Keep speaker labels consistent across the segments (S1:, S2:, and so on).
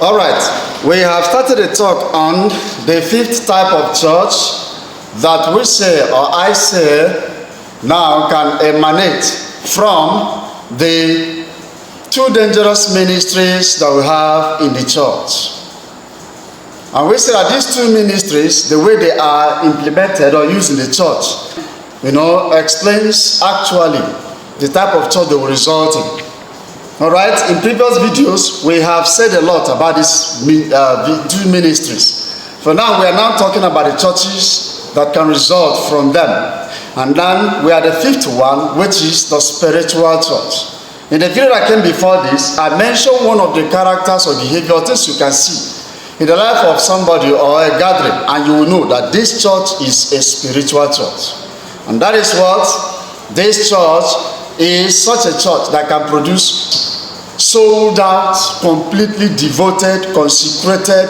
S1: All right, we have started a talk on the fifth type of church that we say, or I say, now can emanate from the two dangerous ministries that we have in the church. And we say that these two ministries, the way they are implemented or used in the church, explains actually the type of church they will result in. All right, in previous videos, we have said a lot about these two ministries. For now, we are now talking about the churches that can result from them. And then we are the fifth one, which is the spiritual church. In the video that came before this, I mentioned one of the characters or behavior things you can see in the life of somebody or a gathering, and you will know that this church is a spiritual church. And that is what this church is, such a church that can produce sold out, completely devoted, consecrated,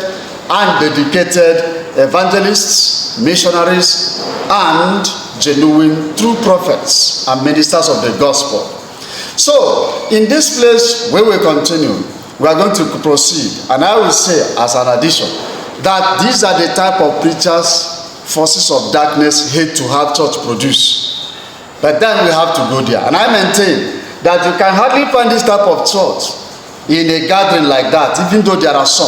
S1: and dedicated evangelists, missionaries, and genuine true prophets and ministers of the gospel. So, in this place where we continue, we are going to proceed, and I will say as an addition that these are the type of preachers forces of darkness hate to have church produce. But then we have to go there, and I maintain that you can hardly find this type of church in a gathering like that, even though there are some,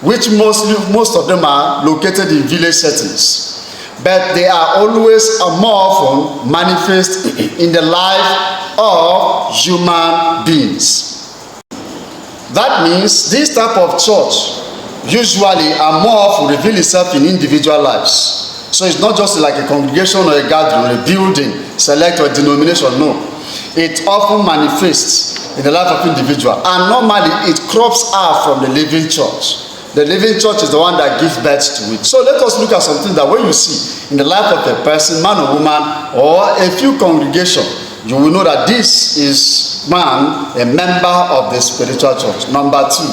S1: which most of them are located in village settings. But they are always more often manifest in the life of human beings. That means this type of church usually are more often reveal itself in individual lives. So it's not just like a congregation or a gathering, or a building, select or denomination, no. It often manifests in the life of individual, and normally it crops out from the living church. The living church is the one that gives birth to it. So let us look at something that when you see in the life of a person, man or woman, or a few congregation, you will know that this is man, a member of the spiritual church. Number two,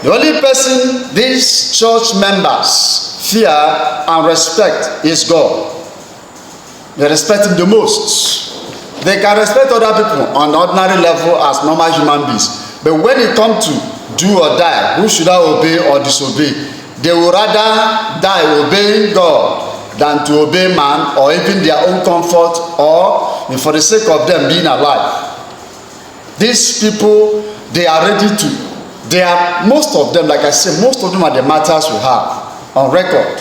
S1: the only person these church members fear and respect is God. They respect him the most. They can respect other people on the ordinary level as normal human beings. But when it comes to do or die, who should I obey or disobey? They will rather die obeying God than to obey man or even their own comfort or for the sake of them being alive. These people, they are ready to, most of them, like I said, most of them are the martyrs we have on record.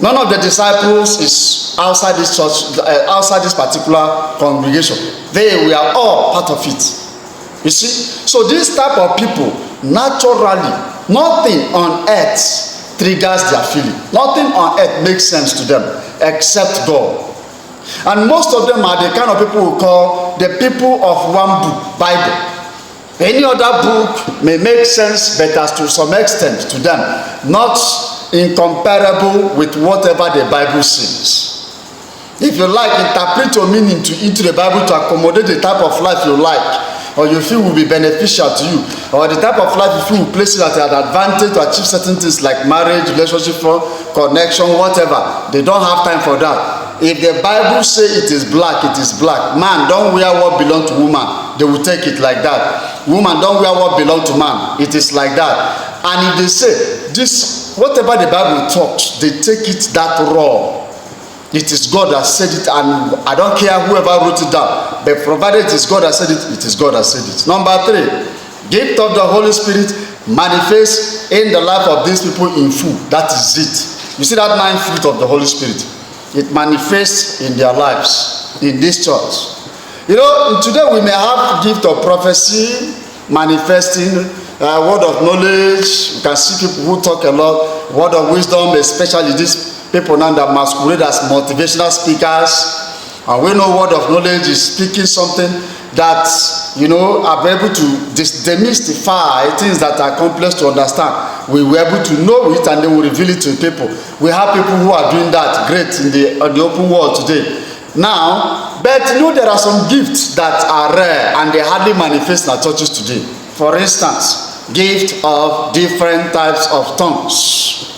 S1: None of the disciples is outside this church, outside this particular congregation. They were all part of it. You see? So this type of people, naturally, nothing on earth triggers their feeling. Nothing on earth makes sense to them except God. And most of them are the kind of people we call the people of one book, Bible. Any other book may make sense, but as to some extent to them, not incomparable with whatever the Bible says. If you like, interpret your meaning into the Bible to accommodate the type of life you like, or you feel will be beneficial to you, or the type of life you feel will place you at an advantage to achieve certain things like marriage, relationship, connection, whatever. They don't have time for that. If the Bible says it is black, it is black. Man, don't wear what belongs to woman. They will take it like that. Woman, don't wear what belongs to man. It is like that. And if they say this, whatever the Bible talks, they take it that raw. It is God that said it, and I don't care whoever wrote it down. But provided it is God that said it, it is God that said it. Number three, gift of the Holy Spirit manifests in the life of these people in full. That is it. You see that 9 fruit of the Holy Spirit? It manifests in their lives in this church. Today we may have gift of prophecy manifesting, word of knowledge. You can see people who talk a lot, word of wisdom, especially these people now that masquerade as motivational speakers. And we know word of knowledge is speaking something that are able to demystify things that are complex to understand. We were able to know it, and they will reveal it to people. We have people who are doing that great in the open world today. Now, but there are some gifts that are rare and they hardly manifest in our churches today. For instance, gift of different types of tongues.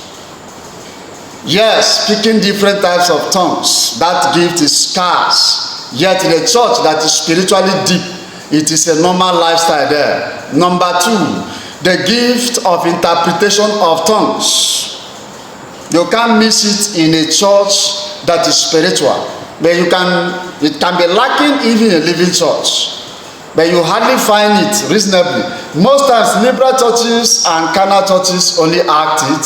S1: Yes, speaking different types of tongues. That gift is scarce. Yet in a church that is spiritually deep, it is a normal lifestyle there. Number two, the gift of interpretation of tongues. You can't miss it in a church that is spiritual. But it can be lacking even in a living church. But you hardly find it reasonably. Most times, liberal churches and carnal churches only act it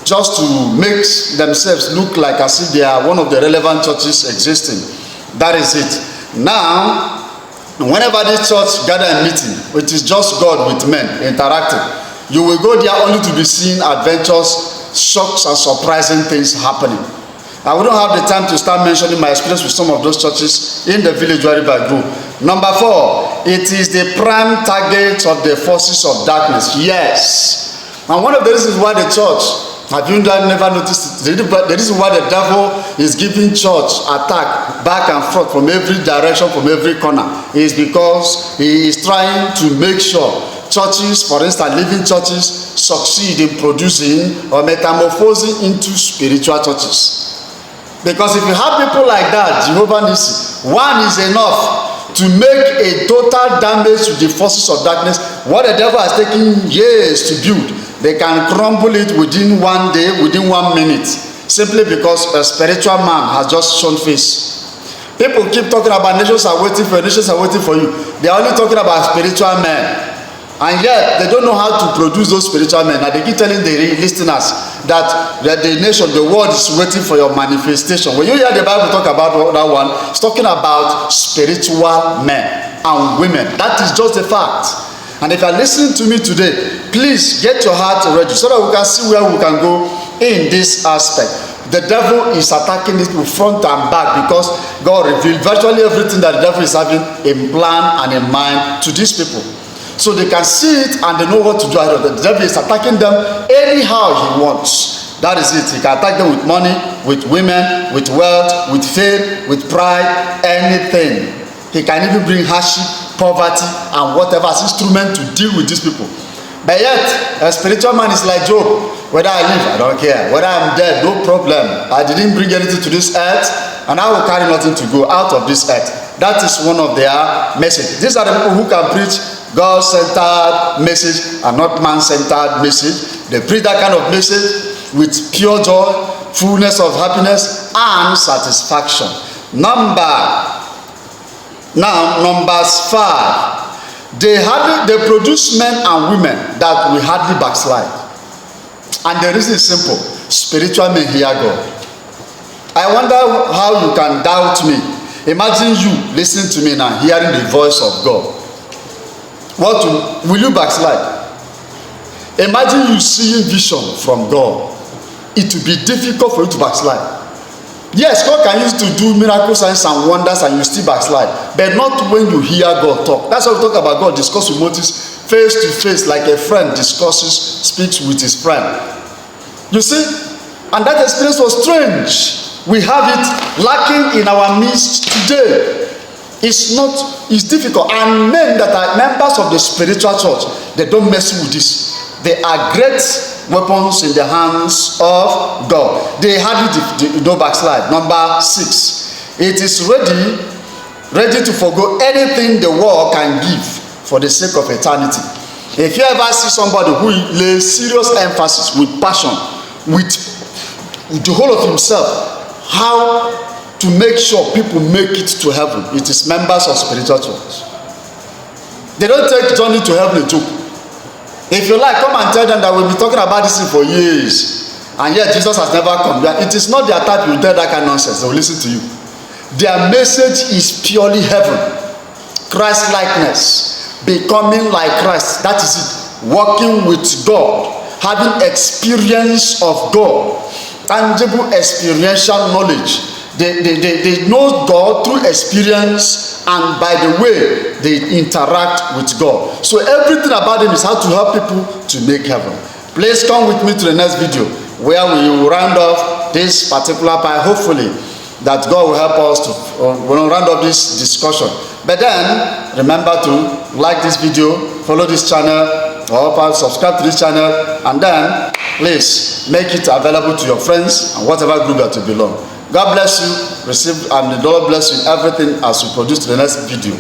S1: just to make themselves look like as if they are one of the relevant churches existing. That is it. Now, whenever this church gather a meeting, it is just God with men interacting. You will go there only to be seeing adventures, shocks, and surprising things happening. I wouldn't have the time to start mentioning my experience with some of those churches in the village where I grew. Number 4, it is the prime target of the forces of darkness. Yes. And one of the reasons why the church, have you never noticed it? The reason why the devil is giving church attack back and forth from every direction, from every corner, is because he is trying to make sure churches, for instance, living churches, succeed in producing or metamorphosing into spiritual churches. Because if you have people like that, Jehovah Nissi, one is enough to make a total damage to the forces of darkness. What the devil has taken years to build, they can crumble it within 1 day, within 1 minute, simply because a spiritual man has just shown face. People keep talking about nations are waiting for you, nations are waiting for you. They are only talking about spiritual men. And yet, they don't know how to produce those spiritual men. And they keep telling the listeners that the nation, the world is waiting for your manifestation. When you hear the Bible talk about that one, it's talking about spiritual men and women. That is just a fact. And if you are listening to me today, please get your heart ready so that we can see where we can go in this aspect. The devil is attacking it with front and back because God revealed virtually everything that the devil is having in plan and in mind to these people. So they can see it and they know what to do. The devil is attacking them anyhow he wants. That is it. He can attack them with money, with women, with wealth, with fame, with pride, anything. He can even bring hardship, poverty, and whatever as instrument to deal with these people. But yet, a spiritual man is like Job. Whether I live, I don't care. Whether I'm dead, no problem. I didn't bring anything to this earth, and I will carry nothing to go out of this earth. That is one of their messages. These are the people who can preach God-centered message and not man-centered message. They preach that kind of message with pure joy, fullness of happiness, and satisfaction. Numbers 5. They produce men and women that will hardly backslide. And the reason is simple. Spiritual men hear God. I wonder how you can doubt me. Imagine you listening to me now, hearing the voice of God. Will you backslide? Imagine you seeing vision from God. It will be difficult for you to backslide. Yes, God can use to do miracles, signs, and wonders, and you still backslide. But not when you hear God talk. That's why we talk about God discuss with Moses face to face, like a friend speaks with his friend. You see? And that experience was strange. We have it lacking in our midst today. It's difficult. And men that are members of the spiritual church, they don't mess with this. They are great weapons in the hands of God. They hardly do backslide. Number 6. It is ready to forgo anything the world can give for the sake of eternity. If you ever see somebody who lays serious emphasis with passion, with the whole of himself, how to make sure people make it to heaven, it is members of spiritual church. They don't take journey to heaven a joke. If you like, come and tell them that we'll be talking about this thing for years, and yet Jesus has never come. It is not their type. You tell that kind of nonsense, they will listen to you. Their message is purely heaven, Christ likeness, becoming like Christ. That is it. Walking with God, having experience of God, tangible experiential knowledge. They know God through experience, and by the way they interact with God. So everything about them is how to help people to make heaven. Please come with me to the next video where we will round off this particular part. Hopefully that God will help us to round up this discussion. But then remember to like this video, follow this channel, or subscribe to this channel, and then please make it available to your friends and whatever group that you belong. God bless you, and the Lord bless you in everything as we produce to the next video.